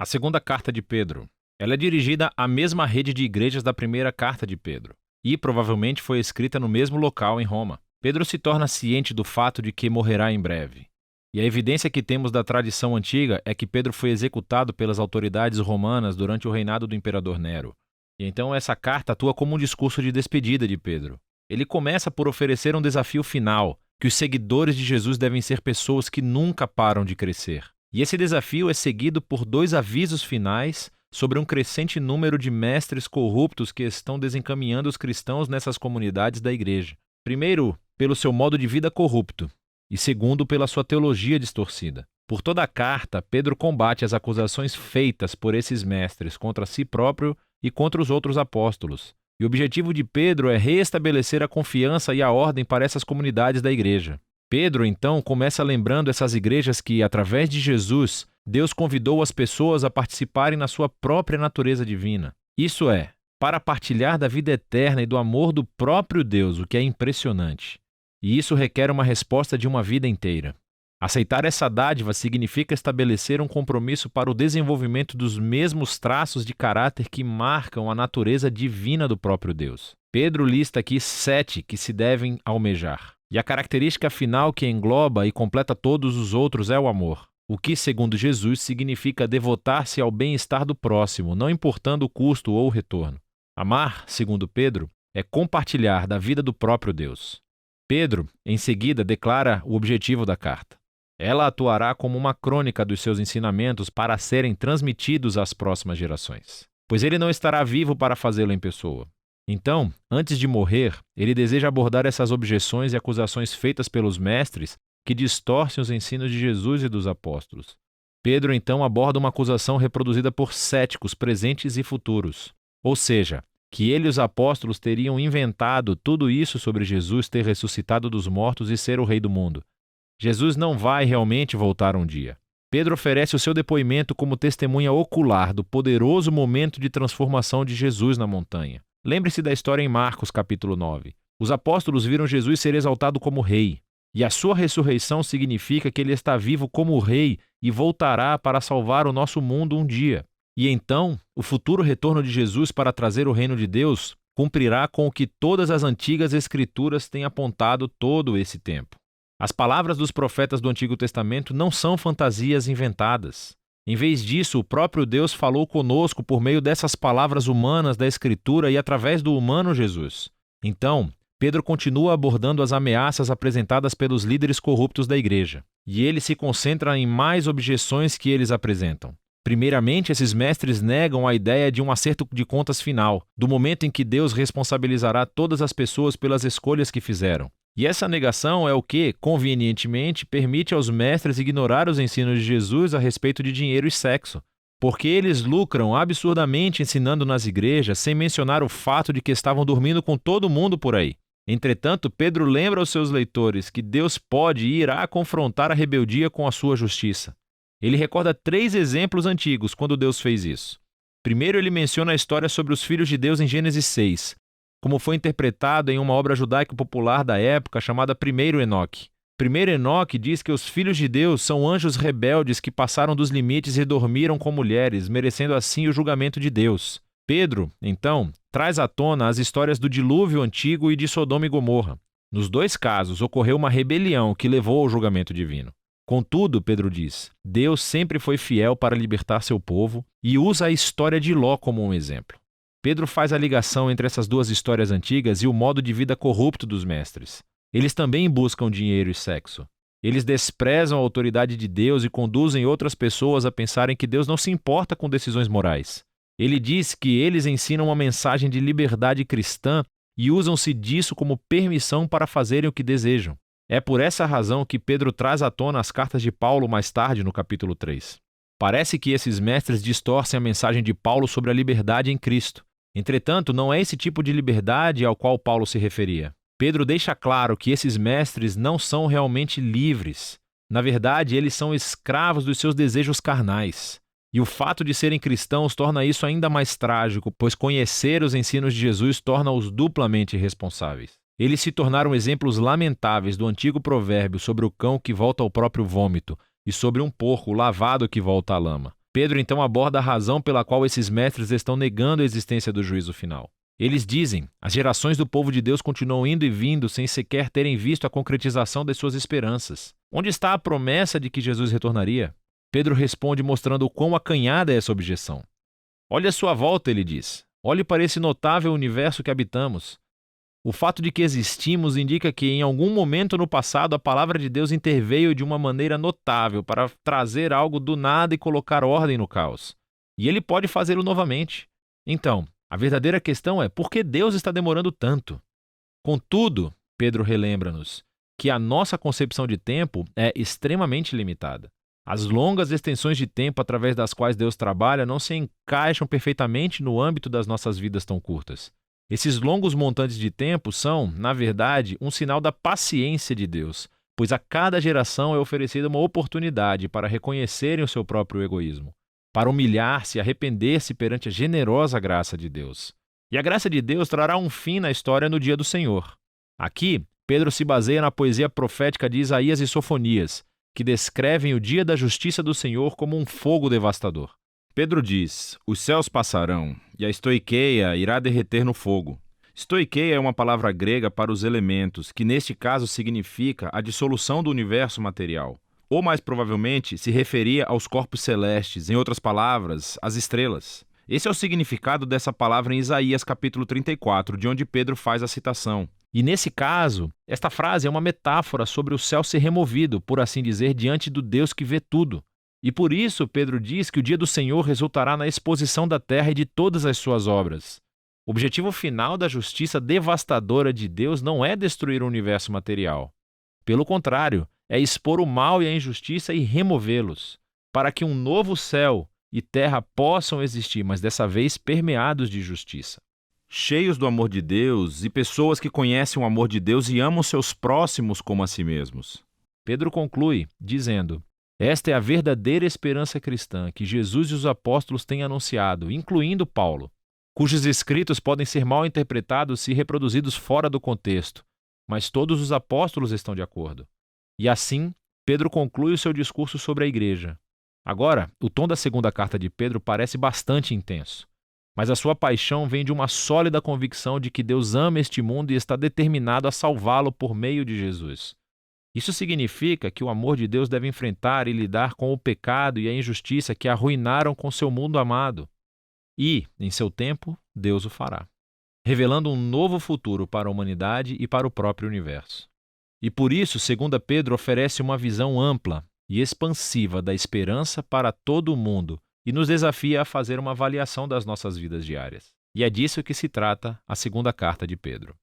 A segunda carta de Pedro. Ela é dirigida à mesma rede de igrejas da primeira carta de Pedro, e provavelmente foi escrita no mesmo local em Roma. Pedro se torna ciente do fato de que morrerá em breve. E a evidência que temos da tradição antiga é que Pedro foi executado pelas autoridades romanas durante o reinado do imperador Nero. E então essa carta atua como um discurso de despedida de Pedro. Ele começa por oferecer um desafio final, que os seguidores de Jesus devem ser pessoas que nunca param de crescer. E esse desafio é seguido por dois avisos finais sobre um crescente número de mestres corruptos que estão desencaminhando os cristãos nessas comunidades da igreja. Primeiro, pelo seu modo de vida corrupto, e segundo, pela sua teologia distorcida. Por toda a carta, Pedro combate as acusações feitas por esses mestres contra si próprio e contra os outros apóstolos. E o objetivo de Pedro é reestabelecer a confiança e a ordem para essas comunidades da igreja. Pedro, então, começa lembrando essas igrejas que, através de Jesus, Deus convidou as pessoas a participarem na sua própria natureza divina. Isso é, para partilhar da vida eterna e do amor do próprio Deus, o que é impressionante. E isso requer uma resposta de uma vida inteira. Aceitar essa dádiva significa estabelecer um compromisso para o desenvolvimento dos mesmos traços de caráter que marcam a natureza divina do próprio Deus. Pedro lista aqui 7 que se devem almejar. E a característica final que engloba e completa todos os outros é o amor. O que, segundo Jesus, significa devotar-se ao bem-estar do próximo, não importando o custo ou o retorno. Amar, segundo Pedro, é compartilhar da vida do próprio Deus. Pedro, em seguida, declara o objetivo da carta. Ela atuará como uma crônica dos seus ensinamentos para serem transmitidos às próximas gerações, pois ele não estará vivo para fazê-lo em pessoa. Então, antes de morrer, ele deseja abordar essas objeções e acusações feitas pelos mestres que distorcem os ensinos de Jesus e dos apóstolos. Pedro, então, aborda uma acusação reproduzida por céticos presentes e futuros, ou seja, que ele e os apóstolos teriam inventado tudo isso sobre Jesus ter ressuscitado dos mortos e ser o rei do mundo. Jesus não vai realmente voltar um dia. Pedro oferece o seu depoimento como testemunha ocular do poderoso momento de transformação de Jesus na montanha. Lembre-se da história em Marcos, capítulo 9. Os apóstolos viram Jesus ser exaltado como rei, e a sua ressurreição significa que ele está vivo como rei e voltará para salvar o nosso mundo um dia. E então, o futuro retorno de Jesus para trazer o reino de Deus cumprirá com o que todas as antigas escrituras têm apontado todo esse tempo. As palavras dos profetas do Antigo Testamento não são fantasias inventadas. Em vez disso, o próprio Deus falou conosco por meio dessas palavras humanas da Escritura e através do humano Jesus. Então, Pedro continua abordando as ameaças apresentadas pelos líderes corruptos da igreja, e ele se concentra em mais objeções que eles apresentam. Primeiramente, esses mestres negam a ideia de um acerto de contas final, do momento em que Deus responsabilizará todas as pessoas pelas escolhas que fizeram. E essa negação é o que, convenientemente, permite aos mestres ignorar os ensinos de Jesus a respeito de dinheiro e sexo, porque eles lucram absurdamente ensinando nas igrejas sem mencionar o fato de que estavam dormindo com todo mundo por aí. Entretanto, Pedro lembra aos seus leitores que Deus pode e irá confrontar a rebeldia com a sua justiça. Ele recorda 3 exemplos antigos quando Deus fez isso. Primeiro, ele menciona a história sobre os filhos de Deus em Gênesis 6, como foi interpretado em uma obra judaica popular da época chamada Primeiro Enoque. Primeiro Enoque diz que os filhos de Deus são anjos rebeldes que passaram dos limites e dormiram com mulheres, merecendo assim o julgamento de Deus. Pedro, então, traz à tona as histórias do dilúvio antigo e de Sodoma e Gomorra. Nos 2 casos, ocorreu uma rebelião que levou ao julgamento divino. Contudo, Pedro diz, Deus sempre foi fiel para libertar seu povo e usa a história de Ló como um exemplo. Pedro faz a ligação entre essas 2 histórias antigas e o modo de vida corrupto dos mestres. Eles também buscam dinheiro e sexo. Eles desprezam a autoridade de Deus e conduzem outras pessoas a pensarem que Deus não se importa com decisões morais. Ele diz que eles ensinam uma mensagem de liberdade cristã e usam-se disso como permissão para fazerem o que desejam. É por essa razão que Pedro traz à tona as cartas de Paulo mais tarde no capítulo 3. Parece que esses mestres distorcem a mensagem de Paulo sobre a liberdade em Cristo. Entretanto, não é esse tipo de liberdade ao qual Paulo se referia. Pedro deixa claro que esses mestres não são realmente livres. Na verdade, eles são escravos dos seus desejos carnais. E o fato de serem cristãos torna isso ainda mais trágico, pois conhecer os ensinos de Jesus torna-os duplamente responsáveis. Eles se tornaram exemplos lamentáveis do antigo provérbio sobre o cão que volta ao próprio vômito e sobre um porco lavado que volta à lama. Pedro então aborda a razão pela qual esses mestres estão negando a existência do juízo final. Eles dizem: as gerações do povo de Deus continuam indo e vindo sem sequer terem visto a concretização das suas esperanças. Onde está a promessa de que Jesus retornaria? Pedro responde mostrando o quão acanhada é essa objeção. Olhe à sua volta, ele diz. Olhe para esse notável universo que habitamos. O fato de que existimos indica que em algum momento no passado a palavra de Deus interveio de uma maneira notável para trazer algo do nada e colocar ordem no caos. E ele pode fazê-lo novamente. Então, a verdadeira questão é por que Deus está demorando tanto? Contudo, Pedro relembra-nos que a nossa concepção de tempo é extremamente limitada. As longas extensões de tempo através das quais Deus trabalha não se encaixam perfeitamente no âmbito das nossas vidas tão curtas. Esses longos montantes de tempo são, na verdade, um sinal da paciência de Deus, pois a cada geração é oferecida uma oportunidade para reconhecerem o seu próprio egoísmo, para humilhar-se e arrepender-se perante a generosa graça de Deus. E a graça de Deus trará um fim na história no dia do Senhor. Aqui, Pedro se baseia na poesia profética de Isaías e Sofonias, que descrevem o dia da justiça do Senhor como um fogo devastador. Pedro diz: os céus passarão, e a estoiqueia irá derreter no fogo. Estoiqueia é uma palavra grega para os elementos, que neste caso significa a dissolução do universo material. Ou mais provavelmente se referia aos corpos celestes, em outras palavras, às estrelas. Esse é o significado dessa palavra em Isaías capítulo 34, de onde Pedro faz a citação. E nesse caso, esta frase é uma metáfora sobre o céu ser removido, por assim dizer, diante do Deus que vê tudo. E por isso Pedro diz que o dia do Senhor resultará na exposição da terra e de todas as suas obras. O objetivo final da justiça devastadora de Deus não é destruir o universo material. Pelo contrário, é expor o mal e a injustiça e removê-los, para que um novo céu e terra possam existir, mas dessa vez permeados de justiça. Cheios do amor de Deus e pessoas que conhecem o amor de Deus e amam seus próximos como a si mesmos. Pedro conclui dizendo: esta é a verdadeira esperança cristã que Jesus e os apóstolos têm anunciado, incluindo Paulo, cujos escritos podem ser mal interpretados se reproduzidos fora do contexto, mas todos os apóstolos estão de acordo. E assim, Pedro conclui o seu discurso sobre a igreja. Agora, o tom da segunda carta de Pedro parece bastante intenso, mas a sua paixão vem de uma sólida convicção de que Deus ama este mundo e está determinado a salvá-lo por meio de Jesus. Isso significa que o amor de Deus deve enfrentar e lidar com o pecado e a injustiça que arruinaram com seu mundo amado. E, em seu tempo, Deus o fará, revelando um novo futuro para a humanidade e para o próprio universo. E por isso, 2 Pedro oferece uma visão ampla e expansiva da esperança para todo o mundo e nos desafia a fazer uma avaliação das nossas vidas diárias. E é disso que se trata a segunda carta de Pedro.